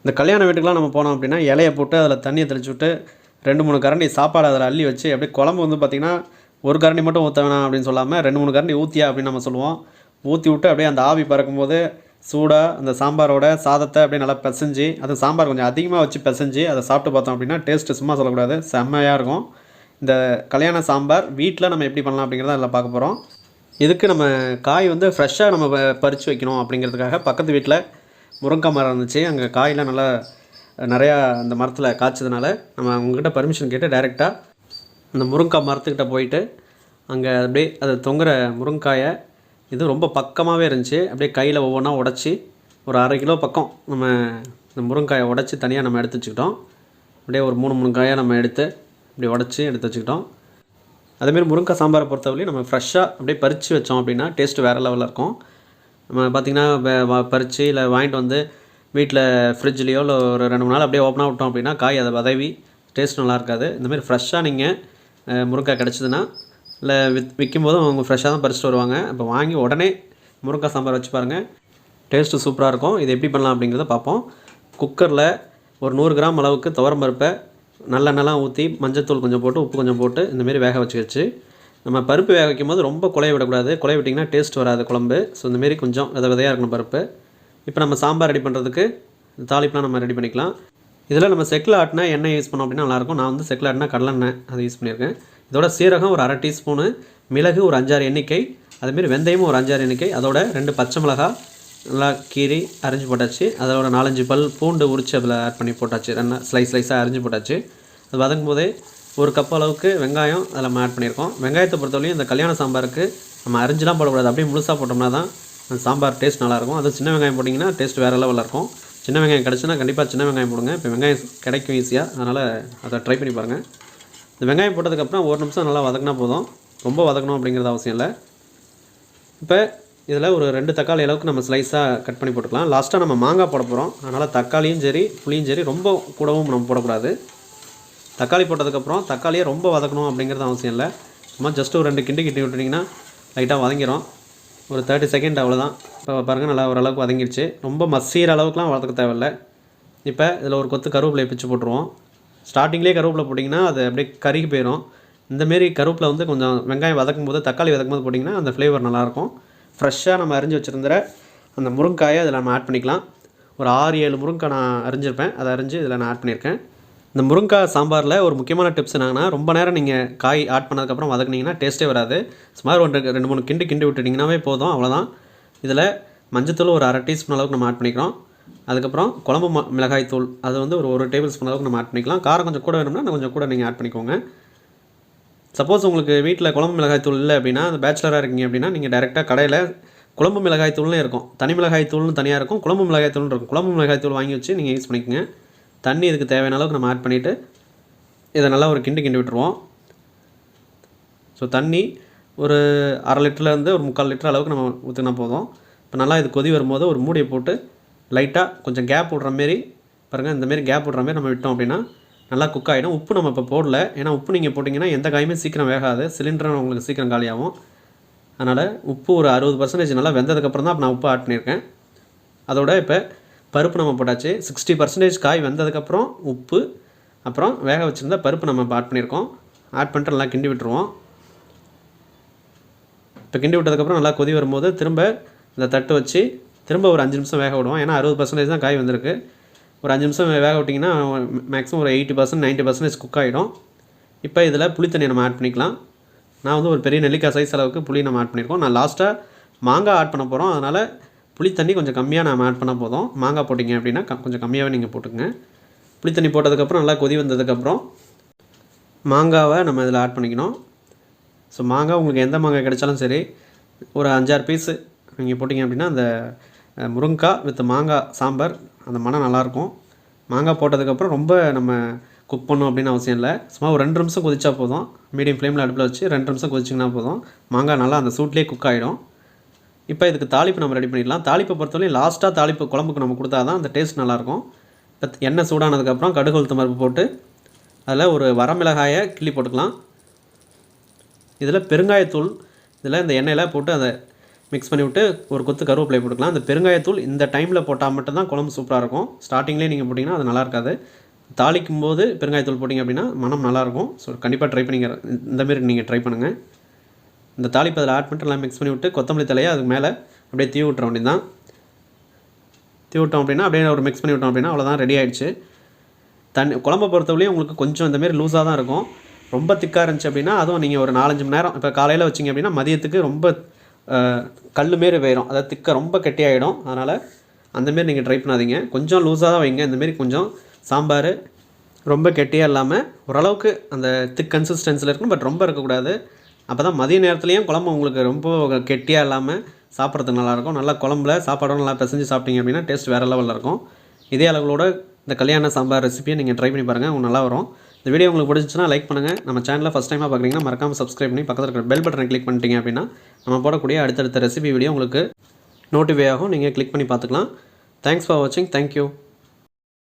இந்த கல்யாண வீட்டுக்குலாம் நம்ம போனோம் அப்படின்னா இலையை போட்டு அதில் தண்ணியை தெளிச்சு விட்டு 2-3 கரண்டி சாப்பாடு அதில் அள்ளி வச்சு அப்படியே குழம்பு வந்து பார்த்திங்கன்னா ஒரு கரண்டி மட்டும் ஊற்ற வேணாம் அப்படின்னு சொல்லாமல் 2-3 கரண்டி ஊற்றியா அப்படின்னு நம்ம சொல்லுவோம். ஊற்றி விட்டு அப்படியே அந்த ஆவி பறக்கும்போது சூடாக அந்த சாம்பாரோட சாதத்தை அப்படியே நல்லா பிசைஞ்சு, அது சாம்பார் கொஞ்சம் அதிகமாக வச்சு பிசைஞ்சு அதை சாப்பிட்டு பார்த்தோம் அப்படின்னா டேஸ்ட்டு சும்மா சொல்லக்கூடாது, செம்மையாக இருக்கும். இந்த கல்யாண சாம்பார் வீட்டில் நம்ம எப்படி பண்ணலாம் அப்படிங்கிறத அதில் பார்க்க போகிறோம். இதுக்கு நம்ம காய் வந்து ஃப்ரெஷ்ஷாக நம்ம பறித்து வைக்கணும் அப்படிங்கிறதுக்காக பக்கத்து வீட்டில் முருங்கை மரம் இருந்துச்சு. அங்கே காயெலாம் நல்லா நிறையா அந்த மரத்தில் காய்ச்சதுனால நம்ம அவங்ககிட்ட பர்மிஷன் கேட்டு டைரெக்டாக அந்த முருங்கை மரத்துக்கிட்ட போயிட்டு அங்கே அப்படியே அது தொங்குற முருங்காயை இது ரொம்ப பக்கமாகவே இருந்துச்சு. அப்படியே கையில் ஒவ்வொன்றா உடச்சி ஒரு 1/2 கிலோ பக்கம் நம்ம இந்த முருங்காயை உடச்சி தனியாக நம்ம எடுத்து வச்சுக்கிட்டோம். அப்படியே ஒரு 3 காயாக நம்ம எடுத்து இப்படி உடச்சி எடுத்து வச்சுக்கிட்டோம். அதேமாரி முருங்கை சாம்பாரை பொறுத்தவரையும் நம்ம ஃப்ரெஷ்ஷாக அப்படியே பறித்து வச்சோம் அப்படின்னா டேஸ்ட்டு வேறு லெவலில் இருக்கும். நம்ம பார்த்திங்கன்னா பறித்து இல்லை வாங்கிட்டு வந்து வீட்டில் ஃப்ரிட்ஜ்லேயோ இல்லை ஒரு 2-3 நாள் அப்படியே ஓப்பனாக விட்டோம் அப்படின்னா காய் அதை வதவி டேஸ்ட் நல்லா இருக்காது. இந்தமாதிரி ஃப்ரெஷ்ஷாக நீங்கள் முருங்காய் கிடச்சிதுன்னா இல்லை விற்கும்போதும் அவங்க ஃப்ரெஷ்ஷாக தான் பறிச்சுட்டு வருவாங்க. அப்போ வாங்கி உடனே முருங்காய் சாம்பார் வச்சு பாருங்கள், டேஸ்ட்டு சூப்பராக இருக்கும். இது எப்படி பண்ணலாம் அப்படிங்கிறத பார்ப்போம். குக்கரில் ஒரு 100 கிராம் அளவுக்கு துவரம் பருப்பை நல்லெண்ணெய்லாம் ஊற்றி மஞ்சத்தூள் கொஞ்சம் போட்டு உப்பு கொஞ்சம் போட்டு இந்தமாரி வேக வச்சு நம்ம பருப்பு வேக வைக்கும் போது ரொம்ப குழைய விடக்கூடாது. குழைய விட்டிங்கன்னா டேஸ்ட் வராது குழம்பு. ஸோ இந்தமாரி கொஞ்சம் விதையாக இருக்கணும் பருப்பு. இப்போ நம்ம சாம்பார் ரெடி பண்ணுறதுக்கு தாளிப்புலாம் நம்ம ரெடி பண்ணிக்கலாம். இதில் நம்ம செக்கில் ஆட்டினா எண்ணெய் யூஸ் பண்ணோம் அப்படின்னா நல்லாயிருக்கும். நான் வந்து செக்கில் ஆட்டினா கடலெண்ணெய் அதை யூஸ் பண்ணியிருக்கேன். இதோட சீரகம் ஒரு 1/2 டீஸ்பூனு, மிளகு ஒரு 5-6 எண்ணிக்கை, அதேமாரி வெந்தயமும் ஒரு 5-6 எண்ணிக்கை, அதோட 2 பச்சை மிளகாய் நல்லா கீரி அரிஞ்சு போட்டாச்சு. அதோட 4-5 பல் பூண்டு உரித்து அதில் ஆட் பண்ணி போட்டாச்சு. ஸ்லைஸாக அரிஞ்சு போட்டாச்சு. அது வதங்கும் போதே 1 கப் அளவுக்கு வெங்காயம் அதில் நம்ம ஆட் பண்ணியிருக்கோம். வெங்காயத்தை பொறுத்தவரையும் இந்த கல்யாண சாம்பாருக்கு நம்ம அரிஞ்சுலாம் போடக்கூடாது, அப்படியே முழுசாக போட்டோம்னா தான் அந்த சாம்பார் டேஸ்ட் நல்லாயிருக்கும். அது சின்ன வெங்காயம் போட்டிங்கன்னா டேஸ்ட் வேறு லெவலில் இருக்கும். சின்ன வெங்காயம் கிடச்சுன்னா கண்டிப்பாக சின்ன வெங்காயம் போடுங்க. இப்போ வெங்காயம் கிடைக்கும் ஈஸியாக, அதனால் அதை ட்ரை பண்ணி பாருங்கள். இந்த வெங்காயம் போட்டதுக்கப்புறம் 1 நிமிஷம் நல்லா வதக்கினா போதும், ரொம்ப வதக்கணும் அப்படிங்கிறது அவசியம் இல்லை. இப்போ இதில் ஒரு 2 தக்காளி அளவுக்கு நம்ம ஸ்லைஸாக கட் பண்ணி போட்டுக்கலாம். லாஸ்ட்டாக நம்ம மாங்காய் போட போகிறோம், அதனால் தக்காளியும் சரி புளியும் சரி ரொம்ப கூடவும் நம்ம போடக்கூடாது. தக்காளி போட்டதுக்கப்புறம் தக்காளியை ரொம்ப வதக்கணும் அப்படிங்கிறது அவசியம் இல்லை. சும்மா ஜஸ்ட் ஒரு 2 கிண்டி விட்டுட்டிங்கன்னா லைட்டாக வதங்கிடும். ஒரு 30 செகண்ட் அவ்வளோதான். இப்போ பாருங்கள் நல்லா ஓரளவுக்கு வதங்கிடுச்சு. ரொம்ப மசிகிற அளவுக்குலாம் வதக்க தேவையில்லை. இப்போ இதில் ஒரு கொத்து கருவேப்பிலையை பிச்சு போட்டுருவோம். ஸ்டார்டிங்லேயே கருவேப்பிலை போட்டிங்கன்னா அது அப்படியே கருகி போயிடும். இந்தமாரி கருவேப்பிலை வந்து கொஞ்சம் வெங்காயம் வதக்கும் போது தக்காளி வதக்கும் போது போட்டிங்கன்னா அந்த ஃப்ளேவர் நல்லாயிருக்கும். ஃப்ரெஷ்ஷாக நம்ம அரிஞ்சு வச்சுருந்துற அந்த முருங்காயை அதில் நம்ம ஆட் பண்ணிக்கலாம். ஒரு 6-7 முருங்காய் நான் அரிஞ்சிருப்பேன், அதை அரிஞ்சு இதில் நான் ஆட் பண்ணியிருக்கேன். இந்த முருங்காய் சாம்பாரில் ஒரு முக்கியமான டிப்ஸ் என்னன்னா, ரொம்ப நேரம் நீங்கள் காய் ஆட் பண்ணதுக்கப்புறம் வதக்குனீங்கன்னா டேஸ்ட்டே வராது. சுமார் 2-3 கிண்டி விட்டுட்டிங்கனாவே போதும், அவ்வளோதான். இதில் மஞ்சத்தூள் ஒரு 1/2 டீஸ்பூன் அளவுக்கு நம்ம ஆட் பண்ணிக்கிறோம். அதுக்கப்புறம் குழம்பு மிளகாய் தூள் அது வந்து ஒரு டேபிள் ஸ்பூன் அளவுக்கு நம்ம ஆட் பண்ணிக்கலாம். காரம் கொஞ்சம் கூட வேணும்னா கொஞ்சம் கூட நீங்கள் ஆட் பண்ணிக்கோங்க. சப்போஸ் உங்களுக்கு வீட்டில் குழம்பு மிளகாய் தூள் இல்லை அப்படின்னா, அந்த பேச்சுலராக இருக்கீங்க அப்படின்னா நீங்கள் டைரெக்டாக கடையில் குழம்பு மிளகாய் தூள்னே இருக்கும், தனி மிளகாய் தூள்னு தனியாக இருக்கும், குழம்பு மிளகாய் தூள்னு இருக்கும். குழம்பு மிளகாய் தூள் வாங்கி வச்சு நீங்கள் யூஸ் பண்ணிக்கோங்க. தண்ணி இதுக்கு தேவையான அளவுக்கு நம்ம ஆட் பண்ணிவிட்டு இதை நல்லா ஒரு கிண்டி விட்டுருவோம். ஸோ தண்ணி ஒரு 1/2 லிட்டர்லேருந்து ஒரு 3/4 லிட்டர் அளவுக்கு நம்ம ஊற்றினா போதும். இப்போ நல்லா இது கொதி வரும்போது ஒரு மூடியை போட்டு லைட்டாக கொஞ்சம் கேப் விட்ற மாரி பாருங்கள், இந்தமாரி கேப் விட்ற மாரி நம்ம விட்டோம் அப்படின்னா நல்லா குக் ஆகிடும். உப்பு நம்ம இப்போ போடல, ஏன்னா உப்பு நீங்கள் போட்டிங்கன்னா எந்த காயுமே சீக்கிரம் வேகாது, சிலிண்டரும் உங்களுக்கு சீக்கிரம் காலியாகும். அதனால் உப்பு ஒரு 60% நல்லா வெந்ததுக்கப்புறம் தான் நான் உப்பு ஆட் பண்ணியிருக்கேன். அதோட இப்போ பருப்பு நம்ம போட்டாச்சு. 60% காய் வெந்ததுக்கப்புறம் உப்பு, அப்புறம் வேக வச்சுருந்த பருப்பு நம்ம இப்போ ஆட் பண்ணியிருக்கோம். ஆட் பண்ணிட்டு நல்லா கிண்டி விட்டுருவோம். இப்போ கிண்டி விட்டதுக்கப்புறம் நல்லா கொதி வரும்போது திரும்ப இந்த தட்டு வச்சு திரும்ப ஒரு 5 நிமிஷம் வேக விடுவோம். ஏன்னா 60% தான் காய் வந்திருக்கு. ஒரு 5 நிமிஷம் வேக விட்டிங்கன்னா மேக்ஸிமம் ஒரு 80% 90% குக் ஆகிடும். இப்போ இதில் புளி தண்ணியை நம்ம ஆட் பண்ணிக்கலாம். நான் வந்து ஒரு பெரிய நெல்லிக்காய் சைஸ் அளவுக்கு புளி நம்ம ஆட் பண்ணியிருக்கோம். நான் லாஸ்ட்டாக மாங்காய் ஆட் பண்ண போகிறோம், அதனால் புளி தண்ணி கொஞ்சம் கம்மியாக நம்ம ஆட் பண்ணால் போதும். மாங்காய் போட்டிங்க அப்படின்னா கொஞ்சம் கம்மியாகவே நீங்கள் போட்டுக்கங்க. புளி தண்ணி போட்டதுக்கப்புறம் நல்லா கொதி வந்ததுக்கப்புறம் மாங்காவை நம்ம இதில் ஆட் பண்ணிக்கணும். ஸோ மாங்காய் உங்களுக்கு எந்த மாங்காய் கிடைச்சாலும் சரி ஒரு 5-6 பீஸு நீங்கள் போட்டிங்க அப்படின்னா அந்த முருங்காய் வித் மாங்காய் சாம்பார் அந்த மனம் நல்லாயிருக்கும். மாங்காய் போட்டதுக்கப்புறம் ரொம்ப நம்ம குக் பண்ணணும் அப்படின்னு அவசியம் இல்லை. சும்மா ஒரு 2 நிமிஷம் கொதிச்சா போதும். மீடியம் ஃப்ளேமில் அடுப்பில் வச்சு 2 நிமிஷம் கொதிச்சிங்கன்னா போதும். மாங்காய் நல்லா அந்த சூட்லேயே குக் ஆகிடும். இப்போ இதுக்கு தாளிப்பு நம்ம ரெடி பண்ணிடலாம். தாளிப்பை பொறுத்தவரையும் லாஸ்ட்டாக தாளிப்பு குழம்புக்கு நம்ம கொடுத்தா தான் அந்த டேஸ்ட் நல்லாயிருக்கும். இப்போ எண்ணெய் சூடானதுக்கப்புறம் கடுகு உளுத்தம் பருப்பு போட்டு அதில் ஒரு வரமிளகாயை கிள்ளி போட்டுக்கலாம். இதில் பெருங்காயத்தூள் இதில் இந்த எண்ணெயில் போட்டு அதை மிக்ஸ் பண்ணி விட்டு ஒரு கொத்து கருவேப்பிலை போட்டுக்கலாம். அந்த பெருங்காயத்தூள் இந்த டைமில் போட்டால் மட்டும்தான் குழம்பு சூப்பராக இருக்கும். ஸ்டார்டிங்லேயே நீங்கள் போட்டிங்கன்னா அது நல்லா இருக்காது. தாளிக்கும் போது பெருங்காயத்தூள் போட்டிங்க அப்படின்னா மனம் நல்லாயிருக்கும். ஸோ கண்டிப்பாக ட்ரை பண்ணி இந்தமாரி நீங்கள் ட்ரை பண்ணுங்கள். இந்த தாளிப்பு அதில் ஆட் பண்ணிட்டு எல்லாம் மிக்ஸ் பண்ணி விட்டு கொத்தமல்லி தலையை அதுக்கு மேலே அப்படியே தீ விட்டுற வேண்டியதான். தீ விட்டோம் அப்படின்னா அப்படியே ஒரு மிக்ஸ் பண்ணி விட்டோம் அப்படின்னா அவ்வளோதான், ரெடி ஆகிடுச்சு. குழம்பை பொறுத்தவரையும் உங்களுக்கு கொஞ்சம் இந்தமாரி லூஸாக தான் இருக்கும். ரொம்ப திக்காக இருந்துச்சு அப்படின்னா அதுவும் நீங்கள் ஒரு 4-5 மணி நேரம் இப்போ காலையில் வச்சிங்க அப்படின்னா மதியத்துக்கு ரொம்ப கல் மாரி போயிடும், அதாவது திக்க ரொம்ப கெட்டியாகிடும். அதனால் அந்தமாரி நீங்கள் ட்ரை பண்ணாதீங்க. கொஞ்சம் லூஸாக தான் வைங்க. இந்தமாரி கொஞ்சம் சாம்பார் ரொம்ப கெட்டியாக இல்லாமல் ஓரளவுக்கு அந்த திக் கன்சிஸ்டன்சியில் இருக்கணும், பட் ரொம்ப இருக்கக்கூடாது. அப்போ தான் மதிய நேரத்துலேயும் குழம்பு உங்களுக்கு ரொம்ப கெட்டியாக இல்லாமல் சாப்பிட்றதுக்கு நல்லாயிருக்கும். நல்லா குழம்புல சாப்பாடும் நல்லா பிசைஞ்சு சாப்பிட்டீங்க அப்படின்னா டேஸ்ட் வேறு லெவலில் இருக்கும். இதே அளவுகளோட இந்த கல்யாண சாம்பார் ரெசிபியை நீங்கள் ட்ரை பண்ணி பாருங்கள், உங்களுக்கு நல்லா வரும். இந்த வீடியோ உங்களுக்கு பிடிச்சிச்சுன்னா லைக் பண்ணுங்கள். நம்ம சேனலில் ஃபஸ்ட் டைமாக பார்க்குறீங்கன்னா மறக்காமல் சப்ஸ்கிரைப் பண்ணி பக்கத்தில் இருக்கிற பெல் பட்டனை கிளிக் பண்ணிட்டீங்க அப்படின்னா நம்ம போடக்கூடிய அடுத்தடுத்த ரெசிபி வீடியோ உங்களுக்கு நோட்டிஃபை ஆகும். நீங்கள் கிளிக் பண்ணி பார்த்துக்கலாம். தேங்க்ஸ் ஃபார் வாட்சிங். தேங்க்யூ.